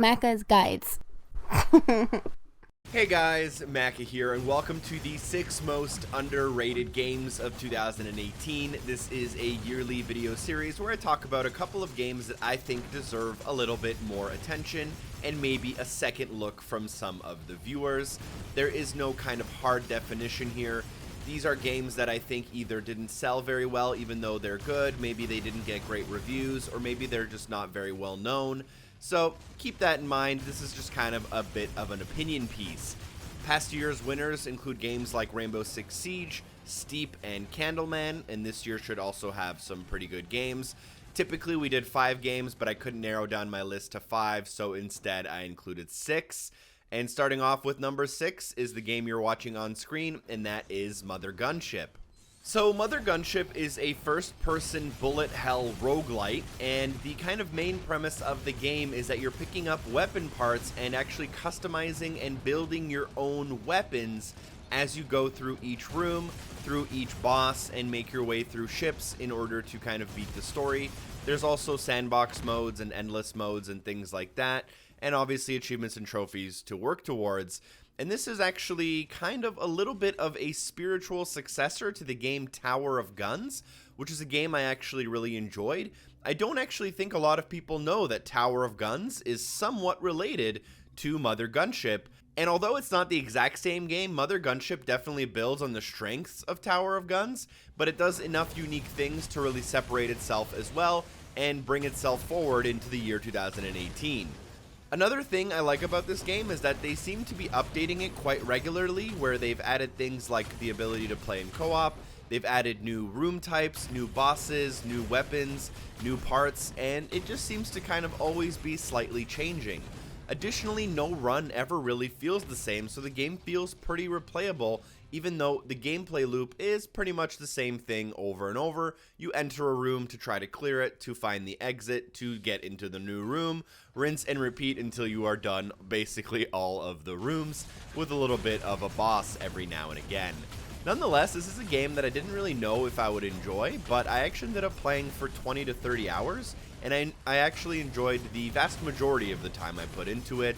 Maka's guides. Hey guys, Maka here, and welcome to the 6 most underrated games of 2018. This is a yearly video series where I talk about a couple of games that I think deserve a little bit more attention and maybe a second look from some of the viewers. There is no kind of hard definition here. These are games that I think either didn't sell very well even though they're good, maybe they didn't get great reviews, or maybe they're just not very well known. So keep that in mind. This is just kind of a bit of an opinion piece. Past year's winners include games like Rainbow Six Siege, Steep, and Candleman, and this year should also have some pretty good games. Typically we did 5 games, but I couldn't narrow down my list to 5, so instead I included 6. And starting off with number 6 is the game you're watching on screen, and that is Mothergunship. So Mothergunship is a first-person bullet hell roguelite, and the kind of main premise of the game is that you're picking up weapon parts and actually customizing and building your own weapons as you go through each room, through each boss, and make your way through ships in order to kind of beat the story. There's also sandbox modes and endless modes and things like that, and obviously achievements and trophies to work towards. And this is actually kind of a little bit of a spiritual successor to the game Tower of Guns, which is a game I actually really enjoyed. I don't actually think a lot of people know that Tower of Guns is somewhat related to Mothergunship. And although it's not the exact same game, Mothergunship definitely builds on the strengths of Tower of Guns, but it does enough unique things to really separate itself as well and bring itself forward into the year 2018. Another thing I like about this game is that they seem to be updating it quite regularly, where they've added things like the ability to play in co-op, they've added new room types, new bosses, new weapons, new parts, and it just seems to kind of always be slightly changing. Additionally, no run ever really feels the same, so the game feels pretty replayable, even though the gameplay loop is pretty much the same thing over and over. You enter a room to try to clear it, to find the exit, to get into the new room, rinse and repeat until you are done basically all of the rooms, with a little bit of a boss every now and again. Nonetheless, this is a game that I didn't really know if I would enjoy, but I actually ended up playing for 20 to 30 hours, and I actually enjoyed the vast majority of the time I put into it.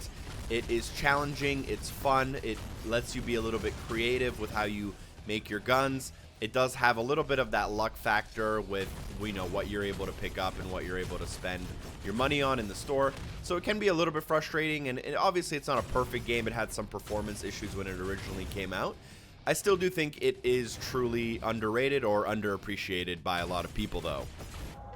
It is challenging, it's fun, it lets you be a little bit creative with how you make your guns. It does have a little bit of that luck factor with, you know, what you're able to pick up and what you're able to spend your money on in the store. So it can be a little bit frustrating, and obviously it's not a perfect game. It had some performance issues when it originally came out. I still do think it is truly underrated or underappreciated by a lot of people though.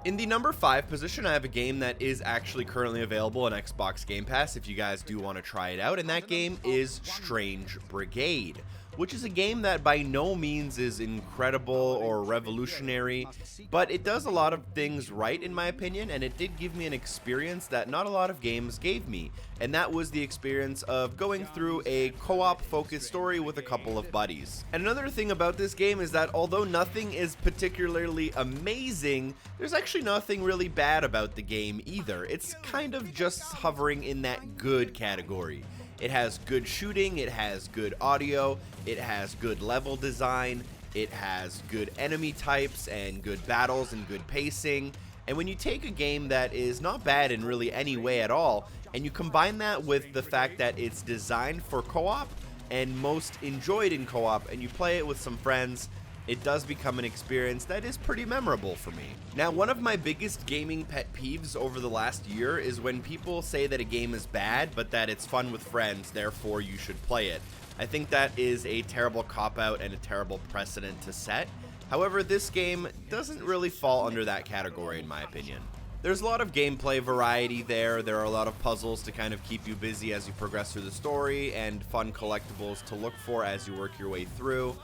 In the number 5 position, I have a game that is actually currently available on Xbox Game Pass if you guys do want to try it out, and that game is Strange Brigade, which is a game that by no means is incredible or revolutionary, but it does a lot of things right in my opinion, and it did give me an experience that not a lot of games gave me, and that was the experience of going through a co-op focused story with a couple of buddies. And another thing about this game is that although nothing is particularly amazing, there's actually nothing really bad about the game either. It's kind of just hovering in that good category. It has good shooting, it has good audio, it has good level design, it has good enemy types and good battles and good pacing. And when you take a game that is not bad in really any way at all, and you combine that with the fact that it's designed for co-op and most enjoyed in co-op, and you play it with some friends, it does become an experience that is pretty memorable for me. Now, one of my biggest gaming pet peeves over the last year is when people say that a game is bad, but that it's fun with friends, therefore you should play it. I think that is a terrible cop-out and a terrible precedent to set. However, this game doesn't really fall under that category in my opinion. There's a lot of gameplay variety there. There are a lot of puzzles to kind of keep you busy as you progress through the story, and fun collectibles to look for as you work your way through.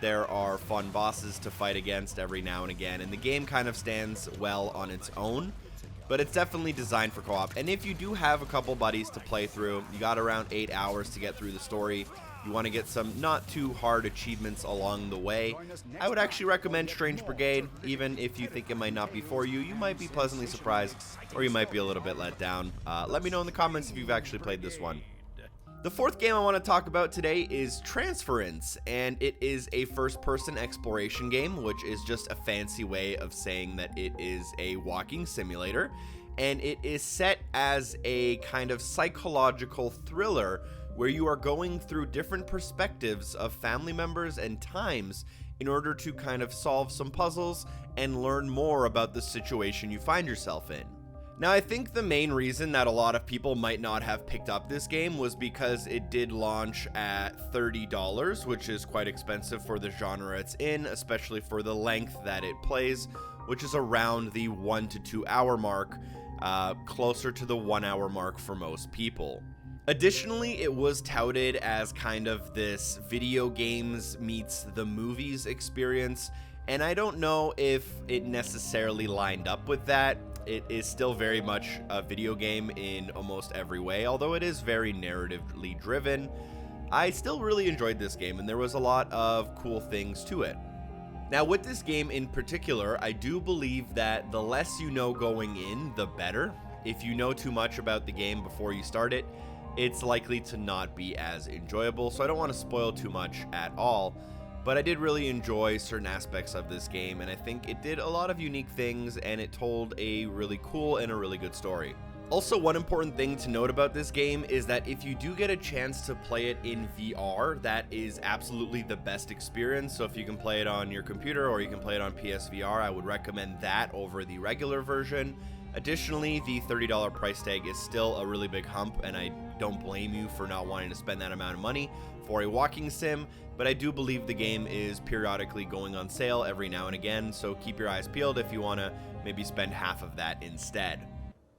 There are fun bosses to fight against every now and again, and the game kind of stands well on its own, but it's definitely designed for co-op. And if you do have a couple buddies to play through, you got around 8 hours to get through the story, you want to get some not too hard achievements along the way, I would actually recommend Strange Brigade. Even if you think it might not be for you, you might be pleasantly surprised, or you might be a little bit let down. Let me know in the comments if you've actually played this one. The fourth game I want to talk about today is Transference, and it is a first-person exploration game, which is just a fancy way of saying that it is a walking simulator. and it is set as a kind of psychological thriller where you are going through different perspectives of family members and times in order to kind of solve some puzzles and learn more about the situation you find yourself in. Now, I think the main reason that a lot of people might not have picked up this game was because it did launch at $30, which is quite expensive for the genre it's in, especially for the length that it plays, which is around the 1 to 2 hour mark, closer to the 1 hour mark for most people. Additionally, it was touted as kind of this video games meets the movies experience, and I don't know if it necessarily lined up with that. It is still very much a video game in almost every way, although it is very narratively driven. I still really enjoyed this game, and there was a lot of cool things to it. Now, with this game in particular, I do believe that the less you know going in, the better. If you know too much about the game before you start it, it's likely to not be as enjoyable, so I don't want to spoil too much at all. But I did really enjoy certain aspects of this game, and I think it did a lot of unique things, and it told a really cool and a really good story. Also, one important thing to note about this game is that if you do get a chance to play it in VR, that is absolutely the best experience. So if you can play it on your computer or you can play it on PSVR, I would recommend that over the regular version. Additionally, the $30 price tag is still a really big hump, and I don't blame you for not wanting to spend that amount of money for a walking sim, but I do believe the game is periodically going on sale every now and again, so keep your eyes peeled if you want to maybe spend half of that instead.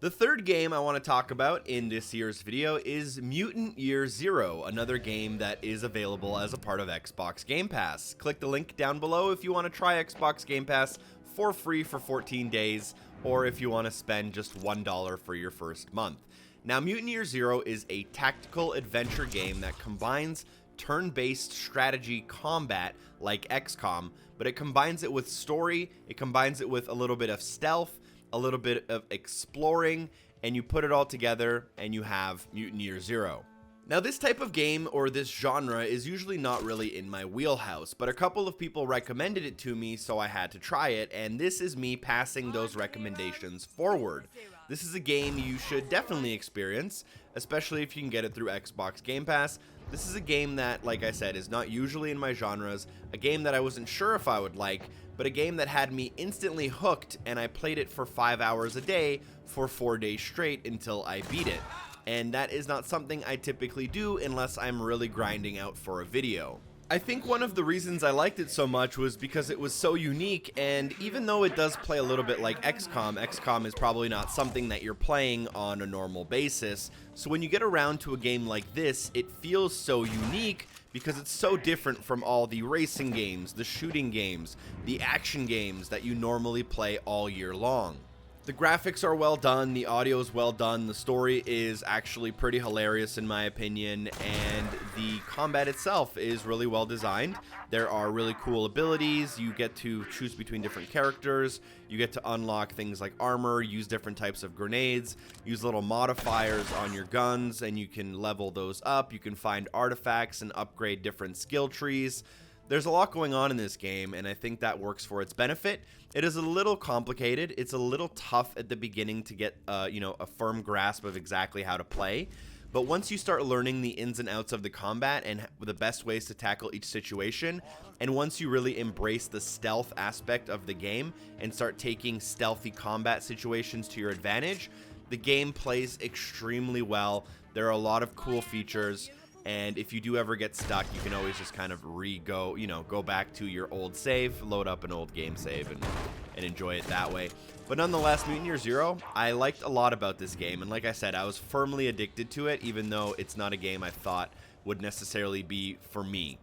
The third game I want to talk about in this year's video is Mutant Year Zero, another game that is available as a part of Xbox Game Pass. Click the link down below if you want to try Xbox Game Pass for free for 14 days, or if you want to spend just $1 for your first month. Now, Mutant Year Zero is a tactical adventure game that combines turn-based strategy combat like XCOM, but it combines it with story, it combines it with a little bit of stealth, a little bit of exploring, and you put it all together and you have Mutant Year Zero. Now, this type of game or this genre is usually not really in my wheelhouse, but a couple of people recommended it to me, so I had to try it, and this is me passing those recommendations forward. This is a game you should definitely experience, especially if you can get it through Xbox Game Pass. This is a game that, like I said, is not usually in my genres, a game that I wasn't sure if I would like, but a game that had me instantly hooked, and I played it for 5 hours a day for 4 days straight until I beat it. And that is not something I typically do unless I'm really grinding out for a video. I think one of the reasons I liked it so much was because it was so unique, and even though it does play a little bit like XCOM is probably not something that you're playing on a normal basis, so when you get around to a game like this, it feels so unique because it's so different from all the racing games, the shooting games, the action games that you normally play all year long. The graphics are well done, the audio is well done, the story is actually pretty hilarious in my opinion, and the combat itself is really well designed. There are really cool abilities, you get to choose between different characters, you get to unlock things like armor, use different types of grenades, use little modifiers on your guns, and you can level those up, you can find artifacts and upgrade different skill trees. There's a lot going on in this game, and I think that works for its benefit. It is a little complicated. It's a little tough at the beginning to get, a firm grasp of exactly how to play. But once you start learning the ins and outs of the combat and the best ways to tackle each situation, and once you really embrace the stealth aspect of the game and start taking stealthy combat situations to your advantage, the game plays extremely well. There are a lot of cool features. And if you do ever get stuck, you can always just kind of go back to your old save, load up an old game save, and enjoy it that way. But nonetheless, Mutant Year Zero, I liked a lot about this game. And like I said, I was firmly addicted to it, even though it's not a game I thought would necessarily be for me.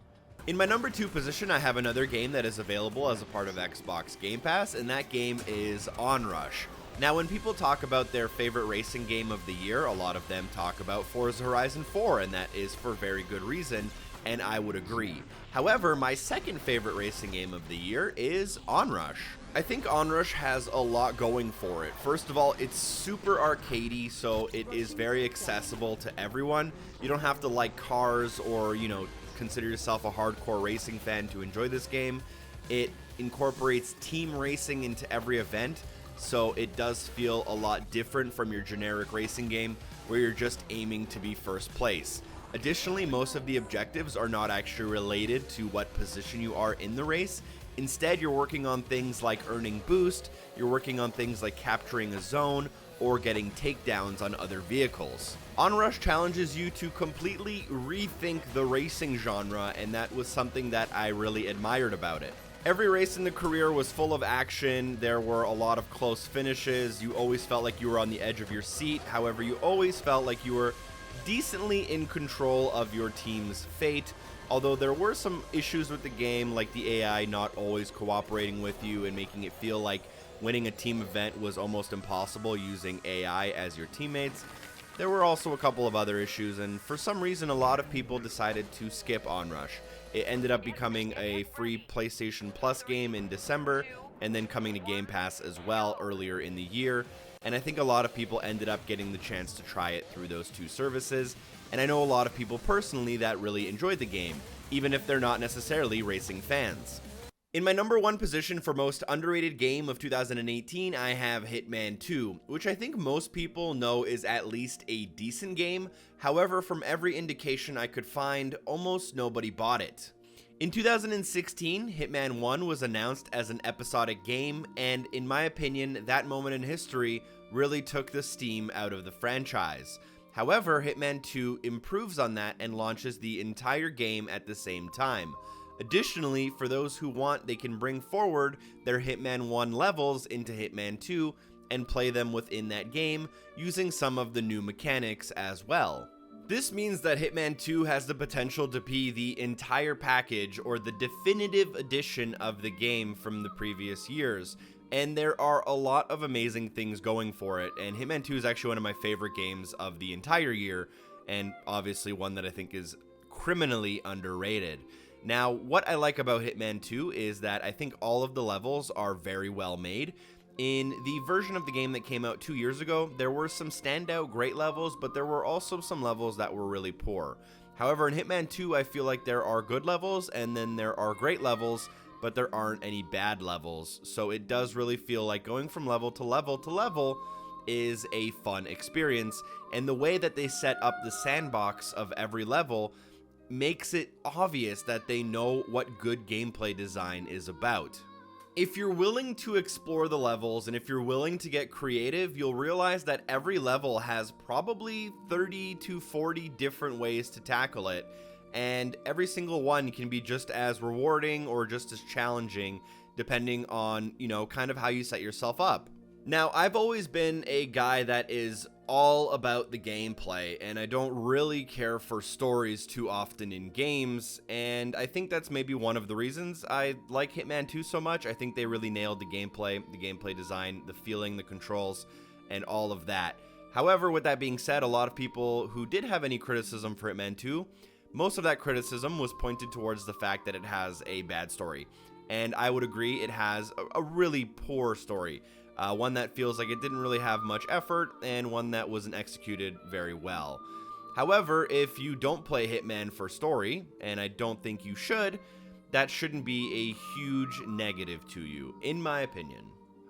In my number 2 position, I have another game that is available as a part of Xbox Game Pass, and that game is Onrush. Now, when people talk about their favorite racing game of the year, a lot of them talk about Forza Horizon 4, and that is for very good reason, and I would agree. However, my second favorite racing game of the year is Onrush. I think Onrush has a lot going for it. First of all, it's super arcadey, so it is very accessible to everyone. You don't have to like cars or, consider yourself a hardcore racing fan to enjoy this game. It incorporates team racing into every event. so it does feel a lot different from your generic racing game where you're just aiming to be first place. Additionally, most of the objectives are not actually related to what position you are in the race. Instead, you're working on things like earning boost, you're working on things like capturing a zone, or getting takedowns on other vehicles. Onrush challenges you to completely rethink the racing genre, and that was something that I really admired about it. Every race in the career was full of action, there were a lot of close finishes, you always felt like you were on the edge of your seat, however you always felt like you were decently in control of your team's fate, although there were some issues with the game, like the AI not always cooperating with you and making it feel like winning a team event was almost impossible using AI as your teammates. There were also a couple of other issues, and for some reason a lot of people decided to skip Onrush. It ended up becoming a free PlayStation Plus game in December, and then coming to Game Pass as well earlier in the year. And I think a lot of people ended up getting the chance to try it through those two services, and I know a lot of people personally that really enjoyed the game, even if they're not necessarily racing fans. In my number one position for most underrated game of 2018, I have Hitman II, which I think most people know is at least a decent game. However, from every indication I could find, almost nobody bought it. In 2016, Hitman 1 was announced as an episodic game, and in my opinion, that moment in history really took the steam out of the franchise. However, Hitman 2 improves on that and launches the entire game at the same time. Additionally, for those who want, they can bring forward their Hitman 1 levels into Hitman 2 and play them within that game using some of the new mechanics as well. This means that Hitman 2 has the potential to be the entire package or the definitive edition of the game from the previous years, and there are a lot of amazing things going for it, and Hitman 2 is actually one of my favorite games of the entire year, and obviously one that I think is criminally underrated. Now, what I like about Hitman 2 is that I think all of the levels are very well made. In the version of the game that came out 2 years ago, there were some standout great levels, but there were also some levels that were really poor. However, in Hitman 2, I feel like there are good levels, and then there are great levels, but there aren't any bad levels. So it does really feel like going from level to level to level is a fun experience, and the way that they set up the sandbox of every level makes it obvious that they know what good gameplay design is about. If you're willing to explore the levels and if you're willing to get creative, you'll realize that every level has probably 30 to 40 different ways to tackle it, and every single one can be just as rewarding or just as challenging depending on, kind of how you set yourself up. Now, I've always been a guy that is all about the gameplay, and I don't really care for stories too often in games, and I think that's maybe one of the reasons I like Hitman 2 so much. I think they really nailed the gameplay design, the feeling, the controls, and all of that. However, with that being said, a lot of people who did have any criticism for Hitman 2, most of that criticism was pointed towards the fact that it has a bad story, and I would agree it has a really poor story. One that feels like it didn't really have much effort, and one that wasn't executed very well. However, if you don't play Hitman for story, and I don't think you should, that shouldn't be a huge negative to you, in my opinion.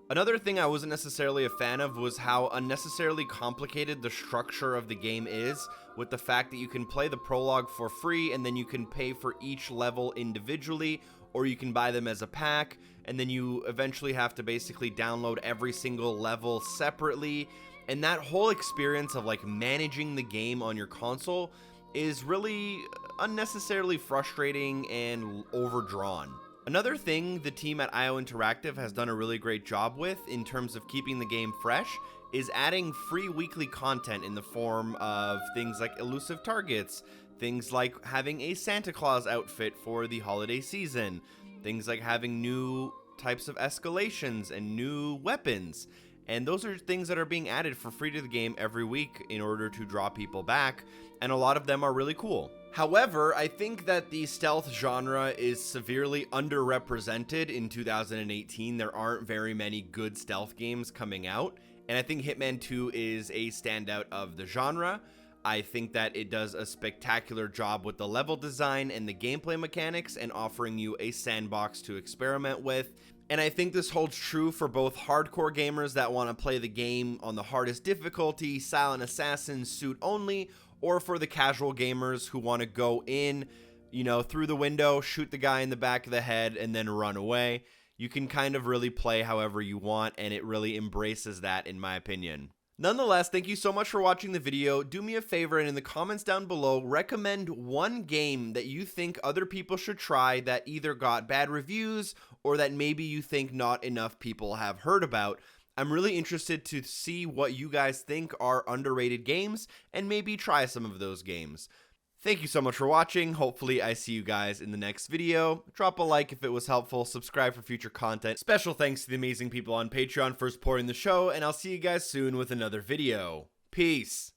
Another thing I wasn't necessarily a fan of was how unnecessarily complicated the structure of the game is, with the fact that you can play the prologue for free, and then you can pay for each level individually, or you can buy them as a pack, and then you eventually have to basically download every single level separately, and that whole experience of like managing the game on your console is really unnecessarily frustrating and overdrawn. Another thing the team at IO Interactive has done a really great job with in terms of keeping the game fresh is adding free weekly content in the form of things like elusive targets, things like having a Santa Claus outfit for the holiday season, things like having new types of escalations and new weapons. And those are things that are being added for free to the game every week in order to draw people back, and a lot of them are really cool. However, I think that the stealth genre is severely underrepresented in 2018. There aren't very many good stealth games coming out, and I think Hitman 2 is a standout of the genre. I think that it does a spectacular job with the level design and the gameplay mechanics and offering you a sandbox to experiment with. And I think this holds true for both hardcore gamers that want to play the game on the hardest difficulty, Silent Assassin suit only, or for the casual gamers who want to go in, you know, through the window, shoot the guy in the back of the head, and then run away. You can kind of really play however you want, and it really embraces that, in my opinion. Nonetheless, thank you so much for watching the video. Do me a favor and in the comments down below, recommend one game that you think other people should try that either got bad reviews or that maybe you think not enough people have heard about. I'm really interested to see what you guys think are underrated games and maybe try some of those games. Thank you so much for watching. Hopefully I see you guys in the next video. Drop a like if it was helpful, subscribe for future content. Special thanks to the amazing people on Patreon for supporting the show, and I'll see you guys soon with another video. Peace.